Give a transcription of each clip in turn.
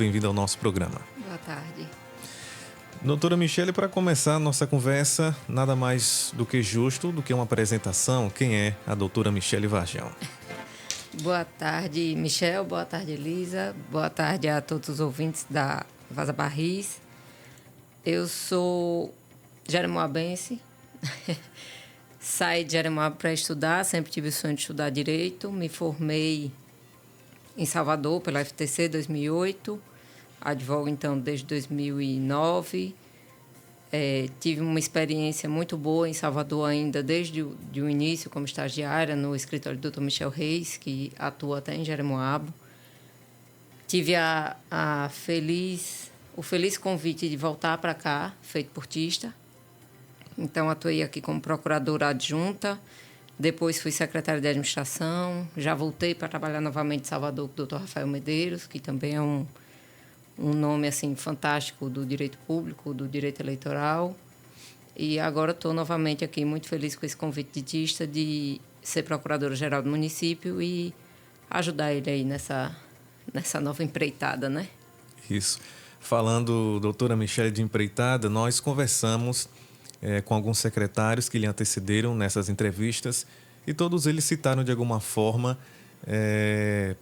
bem-vinda ao nosso programa. Boa tarde. Doutora Michele, para começar a nossa conversa, nada mais do que justo do que uma apresentação. Quem é a doutora Michele Varjão? Boa tarde, Michel. Boa tarde, Elisa. Boa tarde a todos os ouvintes da Vaza Barris. Eu sou jeremoabense. Saí de Jeremoabo para estudar, sempre tive o sonho de estudar Direito. Me formei em Salvador pela FTC 2008. Advogo, então, desde 2009. Tive uma experiência muito boa em Salvador ainda, desde o início, como estagiária no escritório do Dr. Michel Reis, que atua até em Jeremoabo. Tive o feliz convite de voltar para cá, feito portista. Então, atuei aqui como procuradora adjunta, depois fui secretária de administração, já voltei para trabalhar novamente em Salvador com o Dr. Rafael Medeiros, que também é um nome assim, fantástico do direito público, do direito eleitoral. E agora estou novamente aqui muito feliz com esse convite de Tista de ser procuradora-geral do município e ajudar ele aí nessa nova empreitada, né? Isso. Falando, doutora Michele, de empreitada, nós conversamos com alguns secretários que lhe antecederam nessas entrevistas e todos eles citaram de alguma forma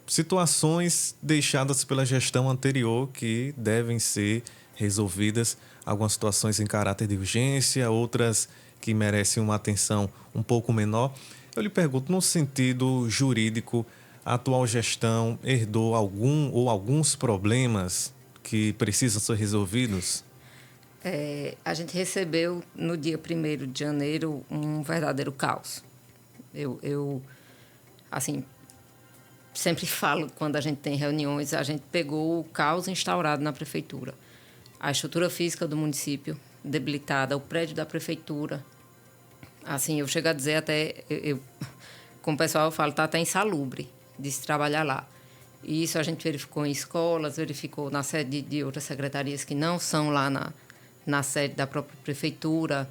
situações deixadas pela gestão anterior que devem ser resolvidas, algumas situações em caráter de urgência, outras que merecem uma atenção um pouco menor. Eu lhe pergunto, no sentido jurídico, a atual gestão herdou algum ou alguns problemas que precisam ser resolvidos? A gente recebeu no dia 1º de janeiro um verdadeiro caos. Eu assim, sempre falo, quando a gente tem reuniões, a gente pegou o caos instaurado na prefeitura. A estrutura física do município debilitada, o prédio da prefeitura. Assim, eu chego a dizer até, com o pessoal eu falo, está até insalubre de se trabalhar lá. E isso a gente verificou em escolas, verificou na sede de outras secretarias que não são lá na sede da própria prefeitura.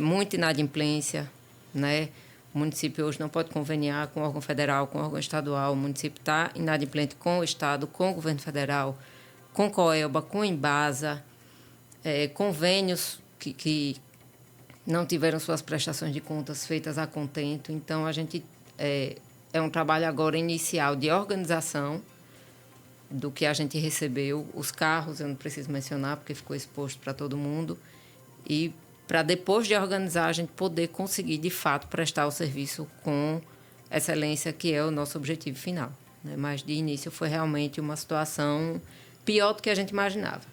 Muita inadimplência, né? O município hoje não pode conveniar com o órgão federal, com o órgão estadual. O município está inadimplente com o Estado, com o governo federal, com Coelba, com Embasa, convênios que não tiveram suas prestações de contas feitas a contento. Então, a gente é um trabalho agora inicial de organização do que a gente recebeu. Os carros, eu não preciso mencionar, porque ficou exposto para todo mundo. E para depois de organizar, a gente poder conseguir, de fato, prestar o serviço com excelência, que é o nosso objetivo final, né? Mas, de início, foi realmente uma situação pior do que a gente imaginava.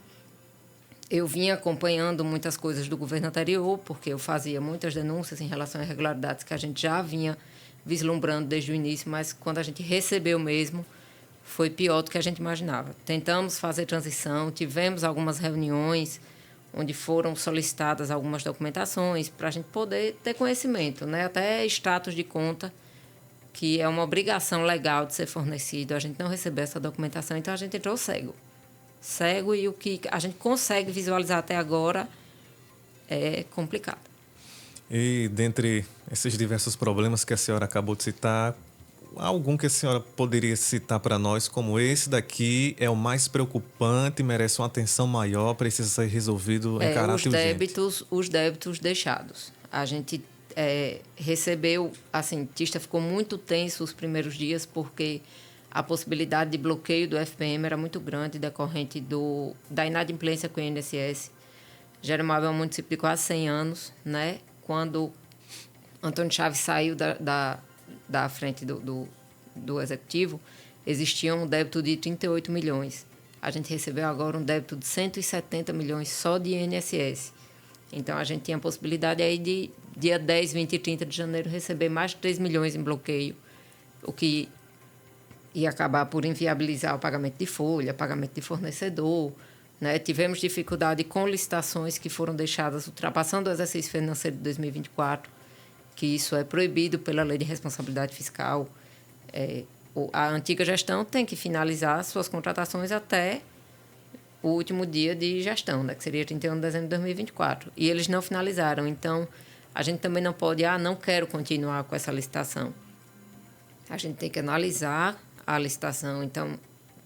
Eu vinha acompanhando muitas coisas do governo anterior, porque eu fazia muitas denúncias em relação a irregularidades que a gente já vinha vislumbrando desde o início, mas quando a gente recebeu mesmo, foi pior do que a gente imaginava. Tentamos fazer transição, tivemos algumas reuniões onde foram solicitadas algumas documentações para a gente poder ter conhecimento, né? Até status de conta, que é uma obrigação legal de ser fornecido. A gente não recebeu essa documentação, então a gente entrou cego. Cego, e o que a gente consegue visualizar até agora é complicado. E dentre esses diversos problemas que a senhora acabou de citar, algum que a senhora poderia citar para nós como esse daqui é o mais preocupante, merece uma atenção maior, precisa ser resolvido em caráter urgente? Os débitos deixados. A gente recebeu, assim, Tista ficou muito tenso os primeiros dias porque a possibilidade de bloqueio do FPM era muito grande, decorrente da inadimplência com o INSS. Jeremoabo é um município de quase 100 anos, né? Quando Antônio Chaves saiu da frente do executivo, existia um débito de 38 milhões. A gente recebeu agora um débito de 170 milhões só de INSS. Então, a gente tinha a possibilidade aí de, dia 10, 20 e 30 de janeiro, receber mais de 3 milhões em bloqueio, o que ia acabar por inviabilizar o pagamento de folha, pagamento de fornecedor, né? Tivemos dificuldade com licitações que foram deixadas ultrapassando o exercício financeiro de 2024, que isso é proibido pela Lei de Responsabilidade Fiscal. A antiga gestão tem que finalizar suas contratações até o último dia de gestão, né, que seria 31 de dezembro de 2024. E eles não finalizaram. Então, a gente também não pode, não quero continuar com essa licitação. A gente tem que analisar a licitação. Então,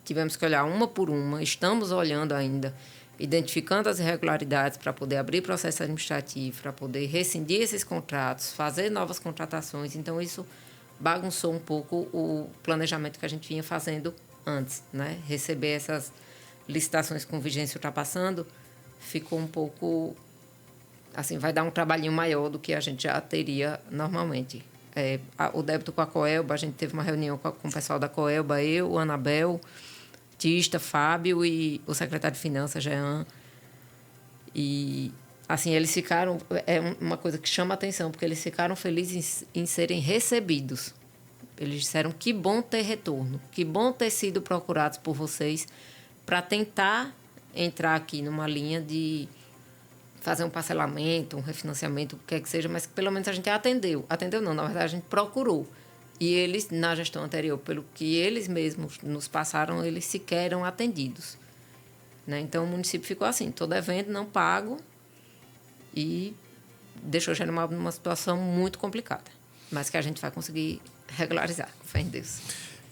tivemos que olhar uma por uma, estamos olhando ainda, identificando as irregularidades para poder abrir processo administrativo, para poder rescindir esses contratos, fazer novas contratações. Então, isso bagunçou um pouco o planejamento que a gente vinha fazendo antes, né? Receber essas licitações com vigência ultrapassando ficou um pouco... Assim, vai dar um trabalhinho maior do que a gente já teria normalmente. O débito com a Coelba, a gente teve uma reunião com o pessoal da Coelba, eu, Anabel, Tista, Fábio e o secretário de Finanças, Jean. E, assim, eles ficaram... É uma coisa que chama a atenção, porque eles ficaram felizes em serem recebidos. Eles disseram que bom ter retorno, que bom ter sido procurados por vocês para tentar entrar aqui numa linha de fazer um parcelamento, um refinanciamento, o que quer que seja, mas que pelo menos a gente atendeu. Atendeu não, na verdade a gente procurou. E eles, na gestão anterior, pelo que eles mesmos nos passaram, eles sequer eram atendidos. Né? Então, o município ficou assim, estou devendo, não pago, e deixou Jeremoabo numa situação muito complicada, mas que a gente vai conseguir regularizar, com fé em Deus.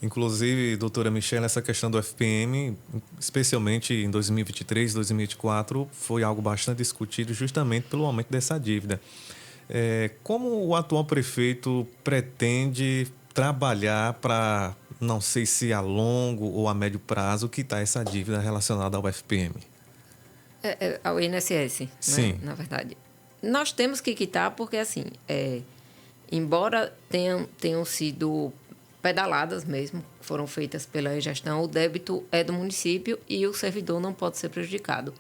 Inclusive, doutora Michelle, essa questão do FPM, especialmente em 2023, 2024, foi algo bastante discutido justamente pelo aumento dessa dívida. Como o atual prefeito pretende trabalhar para, não sei se a longo ou a médio prazo, quitar essa dívida relacionada ao FPM? Ao INSS, sim, né? Na verdade. Nós temos que quitar porque, assim, embora tenham sido pedaladas mesmo, foram feitas pela gestão, o débito é do município e o servidor não pode ser prejudicado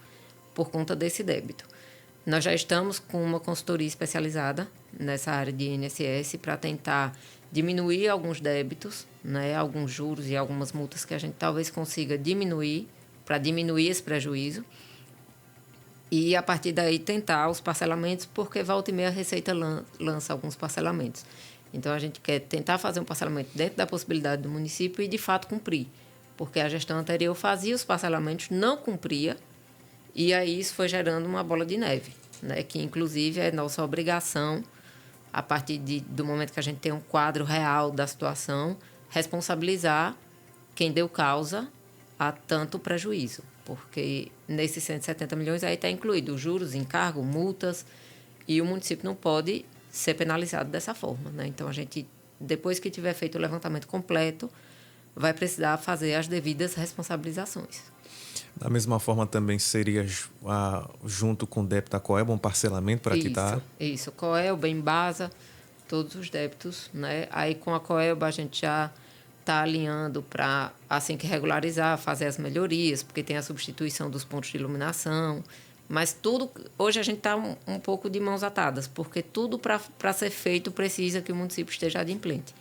por conta desse débito. Nós já estamos com uma consultoria especializada nessa área de INSS para tentar diminuir alguns débitos, né, alguns juros e algumas multas que a gente talvez consiga diminuir, para diminuir esse prejuízo. E, a partir daí, tentar os parcelamentos, porque volta e meia a Receita lança alguns parcelamentos. Então, a gente quer tentar fazer um parcelamento dentro da possibilidade do município e, de fato, cumprir. Porque a gestão anterior fazia os parcelamentos, não cumpria, e aí isso foi gerando uma bola de neve, né? Que, inclusive, é nossa obrigação, a partir do momento que a gente tem um quadro real da situação, responsabilizar quem deu causa a tanto prejuízo. Porque nesses 170 milhões aí está incluído juros, encargo, multas, e o município não pode ser penalizado dessa forma, né? Então, a gente, depois que tiver feito o levantamento completo, vai precisar fazer as devidas responsabilizações. Da mesma forma, também seria, junto com o débito da Coelba, um parcelamento para quitar? Isso. Coelba, Embasa, todos os débitos, né? Aí, com a Coelba, a gente já está alinhando para, assim que regularizar, fazer as melhorias, porque tem a substituição dos pontos de iluminação. Mas tudo... Hoje a gente está um pouco de mãos atadas, porque tudo para ser feito precisa que o município esteja adimplente,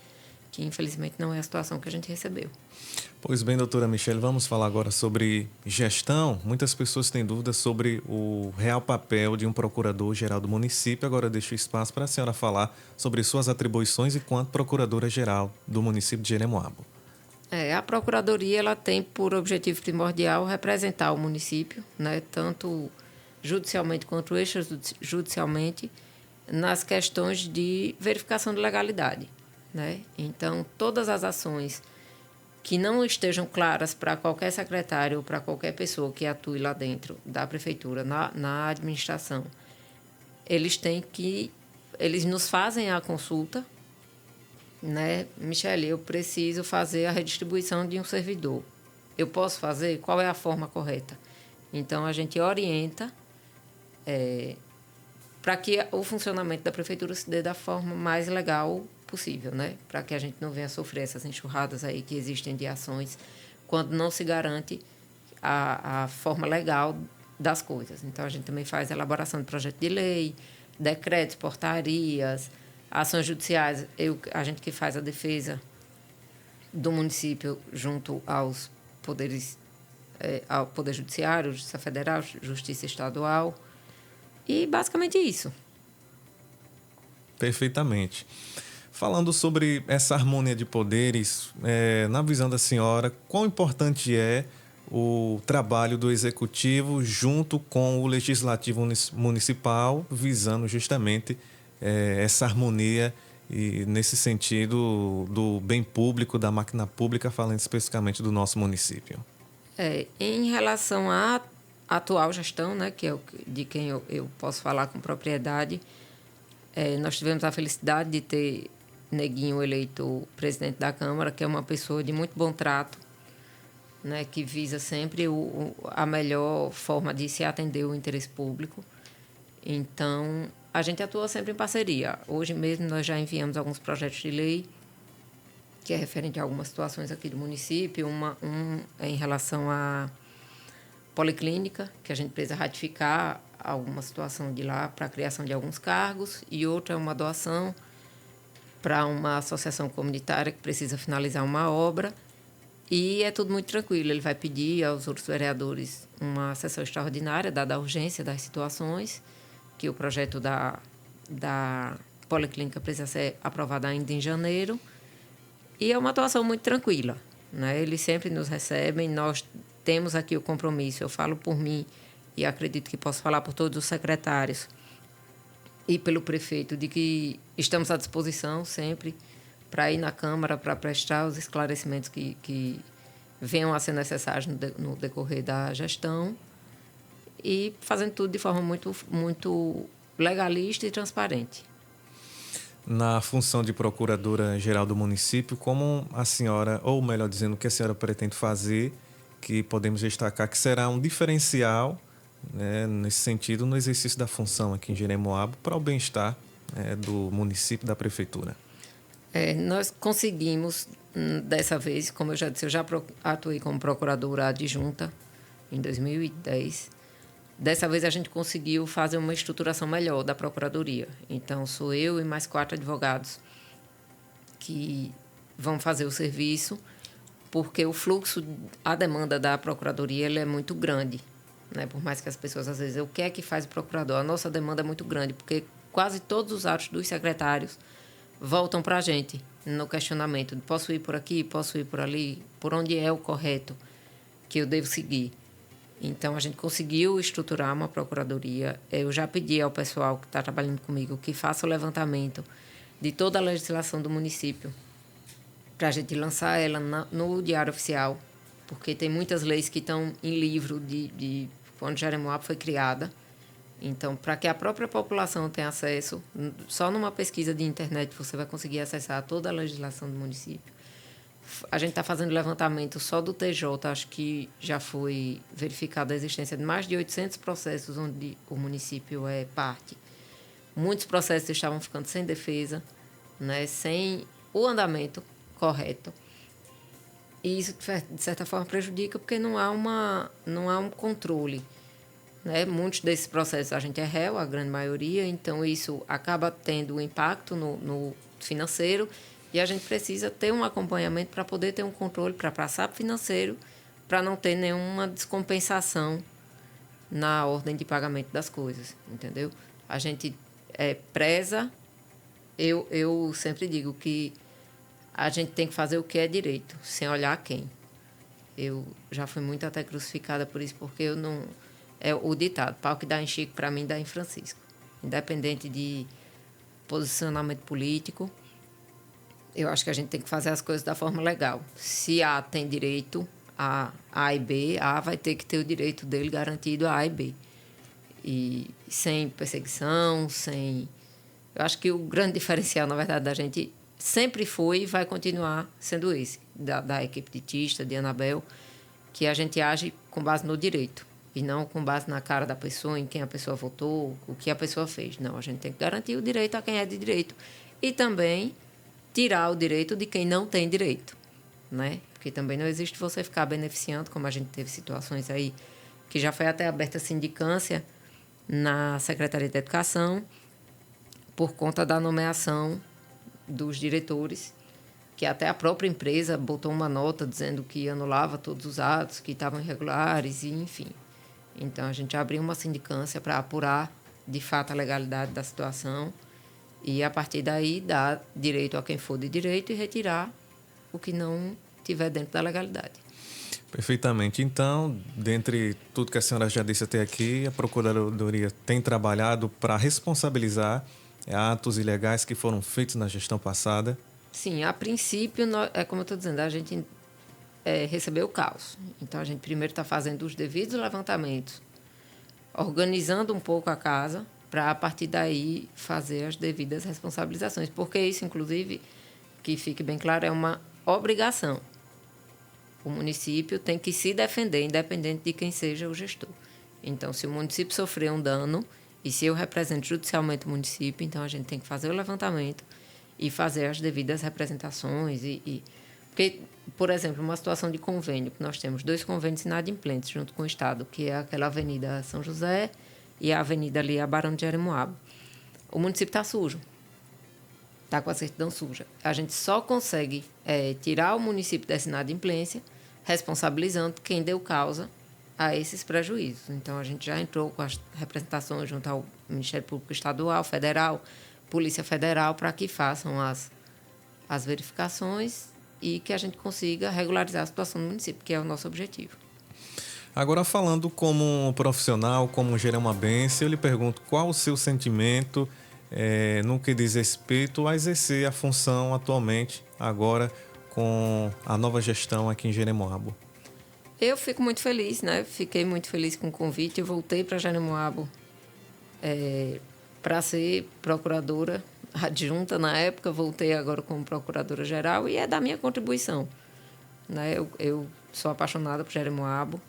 que infelizmente não é a situação que a gente recebeu. Pois bem, doutora Michelle, vamos falar agora sobre gestão. Muitas pessoas têm dúvidas sobre o real papel de um procurador-geral do município. Agora deixo espaço para a senhora falar sobre suas atribuições enquanto procuradora-geral do município de Jeremoabo. A Procuradoria ela tem por objetivo primordial representar o município, né, tanto judicialmente quanto extrajudicialmente, nas questões de verificação de legalidade, né? Então, todas as ações que não estejam claras para qualquer secretário ou para qualquer pessoa que atue lá dentro da prefeitura, na administração, eles nos fazem a consulta, né? Michele, eu preciso fazer a redistribuição de um servidor. Eu posso fazer? Qual é a forma correta? Então, a gente orienta para que o funcionamento da prefeitura se dê da forma mais legal possível, né? Para que a gente não venha sofrer essas enxurradas aí que existem de ações quando não se garante a forma legal das coisas. Então, a gente também faz a elaboração de projeto de lei, decretos, portarias, ações judiciais. A gente que faz a defesa do município junto aos poderes, ao Poder Judiciário, Justiça Federal, Justiça Estadual. E basicamente isso. Perfeitamente. Falando sobre essa harmonia de poderes, na visão da senhora, quão importante é o trabalho do Executivo junto com o Legislativo Municipal, visando justamente essa harmonia e nesse sentido do bem público, da máquina pública, falando especificamente do nosso município. Em relação à atual gestão, né, que é de quem eu posso falar com propriedade, nós tivemos a felicidade de ter Neguinho eleito presidente da Câmara, que é uma pessoa de muito bom trato, né, que visa sempre a melhor forma de se atender o interesse público. Então, a gente atua sempre em parceria. Hoje mesmo nós já enviamos alguns projetos de lei que é referente a algumas situações aqui do município. Um é em relação à policlínica, que a gente precisa ratificar alguma situação de lá para a criação de alguns cargos, e outra é uma doação para uma associação comunitária que precisa finalizar uma obra, e é tudo muito tranquilo. Ele vai pedir aos outros vereadores uma sessão extraordinária, dada a urgência das situações, que o projeto da policlínica precisa ser aprovado ainda em janeiro, e é uma atuação muito tranquila, né? Eles sempre nos recebem, nós temos aqui o compromisso, eu falo por mim e acredito que posso falar por todos os secretários e pelo prefeito, de que estamos à disposição sempre para ir na Câmara, para prestar os esclarecimentos que venham a ser necessários no decorrer da gestão, e fazendo tudo de forma muito, muito legalista e transparente. Na função de procuradora-geral do município, como a senhora, ou melhor dizendo, o que a senhora pretende fazer, que podemos destacar que será um diferencial, né, nesse sentido, no exercício da função aqui em Jeremoabo, para o bem-estar, do município, da prefeitura? Nós conseguimos, dessa vez, como eu já disse, eu já atuei como procuradora adjunta em 2010. Dessa vez a gente conseguiu fazer uma estruturação melhor da Procuradoria. Então, sou eu e mais 4 advogados que vão fazer o serviço, porque o fluxo, a demanda da Procuradoria, ela é muito grande, né? Por mais que as pessoas, às vezes, o que é que faz o procurador? A nossa demanda é muito grande, porque quase todos os atos dos secretários voltam para a gente no questionamento de posso ir por aqui, posso ir por ali, por onde é o correto que eu devo seguir. Então, a gente conseguiu estruturar uma procuradoria. Eu já pedi ao pessoal que está trabalhando comigo que faça o levantamento de toda a legislação do município para a gente lançar ela no Diário Oficial, porque tem muitas leis que estão em livro de quando Jeremoabo foi criada. Então, para que a própria população tenha acesso, só numa pesquisa de internet você vai conseguir acessar toda a legislação do município. A gente está fazendo levantamento só do TJ, acho que já foi verificada a existência de mais de 800 processos onde o município é parte. Muitos processos estavam ficando sem defesa, né, sem o andamento correto. E isso, de certa forma, prejudica porque não há um controle, né? Muitos desses processos a gente é réu, a grande maioria, então isso acaba tendo um impacto no financeiro. E a gente precisa ter um acompanhamento para poder ter um controle, para passar para o financeiro, para não ter nenhuma descompensação na ordem de pagamento das coisas, entendeu? A gente preza, eu sempre digo que a gente tem que fazer o que é direito, sem olhar quem. Eu já fui muito até crucificada por isso, porque eu não... É o ditado, pau que dá em Chico, para mim dá em Francisco. Independente de posicionamento político, eu acho que a gente tem que fazer as coisas da forma legal. Se A tem direito a e B, A vai ter que ter o direito dele garantido a e B. E sem perseguição, sem... Eu acho que o grande diferencial, na verdade, da gente sempre foi e vai continuar sendo esse, da equipe de Tista, de Anabel, que a gente age com base no direito e não com base na cara da pessoa, em quem a pessoa votou, o que a pessoa fez. Não, a gente tem que garantir o direito a quem é de direito. E também tirar o direito de quem não tem direito, né? Porque também não existe você ficar beneficiando, como a gente teve situações aí, que já foi até aberta sindicância na Secretaria de Educação por conta da nomeação dos diretores, que até a própria empresa botou uma nota dizendo que anulava todos os atos, que estavam irregulares, e enfim. Então, a gente abriu uma sindicância para apurar, de fato, a legalidade da situação e, a partir daí, dar direito a quem for de direito e retirar o que não estiver dentro da legalidade. Perfeitamente. Então, dentre tudo que a senhora já disse até aqui, a Procuradoria tem trabalhado para responsabilizar atos ilegais que foram feitos na gestão passada? Sim, a princípio, é como eu estou dizendo, a gente recebeu o caos. Então, a gente primeiro está fazendo os devidos levantamentos, organizando um pouco a casa, para, a partir daí, fazer as devidas responsabilizações. Porque isso, inclusive, que fique bem claro, é uma obrigação. O município tem que se defender, independente de quem seja o gestor. Então, se o município sofrer um dano, e se eu represento judicialmente o município, então a gente tem que fazer o levantamento e fazer as devidas representações. Porque, por exemplo, uma situação de convênio, que nós temos 2 convênios inadimplentes junto com o Estado, que é aquela Avenida São José e a Avenida ali, a Barão de Jeremoabo. O município está sujo, está com a certidão suja. A gente só consegue tirar o município dessa inadimplência, responsabilizando quem deu causa a esses prejuízos. Então, a gente já entrou com as representações junto ao Ministério Público Estadual, Federal, Polícia Federal, para que façam as verificações e que a gente consiga regularizar a situação do município, que é o nosso objetivo. Agora, falando como profissional, como jeremoabense, eu lhe pergunto qual o seu sentimento no que diz respeito a exercer a função atualmente, agora, com a nova gestão aqui em Jeremoabo. Eu fico muito feliz, né? Fiquei muito feliz com o convite. Eu voltei para Jeremoabo para ser procuradora adjunta na época. Voltei agora como procuradora-geral e é da minha contribuição, né? Eu sou apaixonada por Jeremoabo.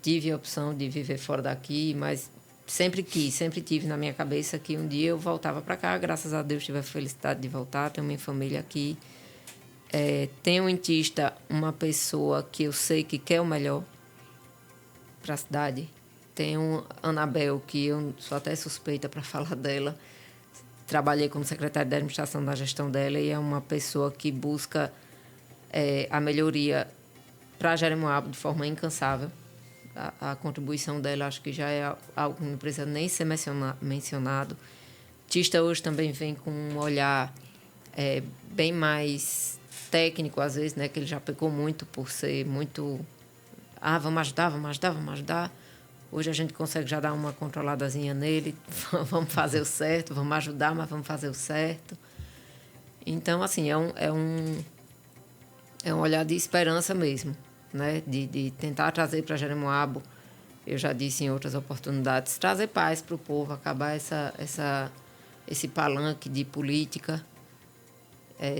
Tive a opção de viver fora daqui, mas sempre tive na minha cabeça que um dia eu voltava para cá. Graças a Deus tive a felicidade de voltar, tenho minha família aqui. Tenho em Tista uma pessoa que eu sei que quer o melhor para a cidade. Tenho Anabel, que eu sou até suspeita para falar dela. Trabalhei como secretária de administração da gestão dela e é uma pessoa que busca a melhoria para Jeremoabo de forma incansável. A contribuição dela acho que já é algo que não precisa nem ser mencionado. Tista hoje também vem com um olhar bem mais técnico, às vezes, né, que ele já pecou muito por ser muito... vamos ajudar. Hoje a gente consegue já dar uma controladazinha nele, vamos fazer o certo, vamos ajudar, mas vamos fazer o certo. Então, assim, é um olhar de esperança mesmo, né, de tentar trazer para Jeremoabo, eu já disse em outras oportunidades, trazer paz para o povo, acabar esse palanque de política.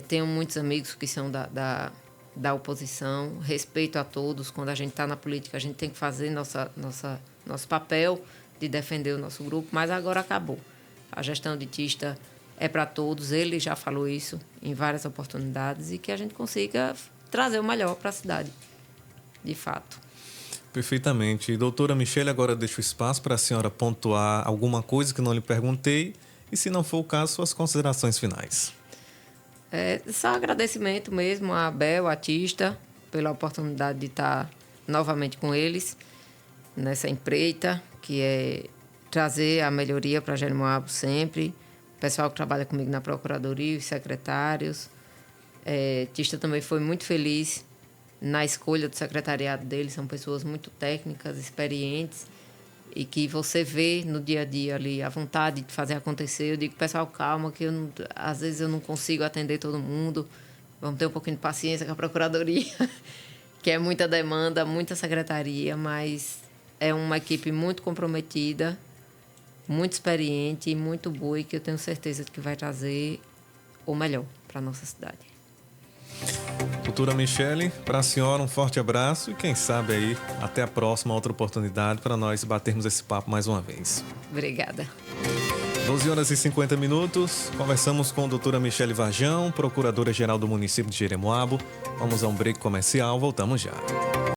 Tenho muitos amigos que são da oposição, respeito a todos. Quando a gente está na política, a gente tem que fazer nosso papel de defender o nosso grupo, mas agora acabou. A gestão de Tista é para todos, ele já falou isso em várias oportunidades, e que a gente consiga trazer o melhor para a cidade, de fato. Perfeitamente. Doutora Michele, agora deixo espaço para a senhora pontuar alguma coisa que não lhe perguntei e, se não for o caso, suas considerações finais. Só agradecimento mesmo a Abel, a Tista, pela oportunidade de estar novamente com eles nessa empreita, que é trazer a melhoria para Jeremoabo sempre. O pessoal que trabalha comigo na Procuradoria, os secretários. Tista também foi muito feliz na escolha do secretariado deles. São pessoas muito técnicas, experientes, e que você vê no dia a dia ali a vontade de fazer acontecer. Eu digo, pessoal, calma, que às vezes eu não consigo atender todo mundo. Vamos ter um pouquinho de paciência com a Procuradoria, que é muita demanda, muita secretaria, mas é uma equipe muito comprometida, muito experiente e muito boa, e que eu tenho certeza de que vai trazer o melhor para a nossa cidade. Doutora Michele, para a senhora um forte abraço e quem sabe aí até a próxima outra oportunidade para nós batermos esse papo mais uma vez. Obrigada. 12h50, conversamos com a doutora Michele Varjão, procuradora-geral do município de Jeremoabo. Vamos a um break comercial, voltamos já.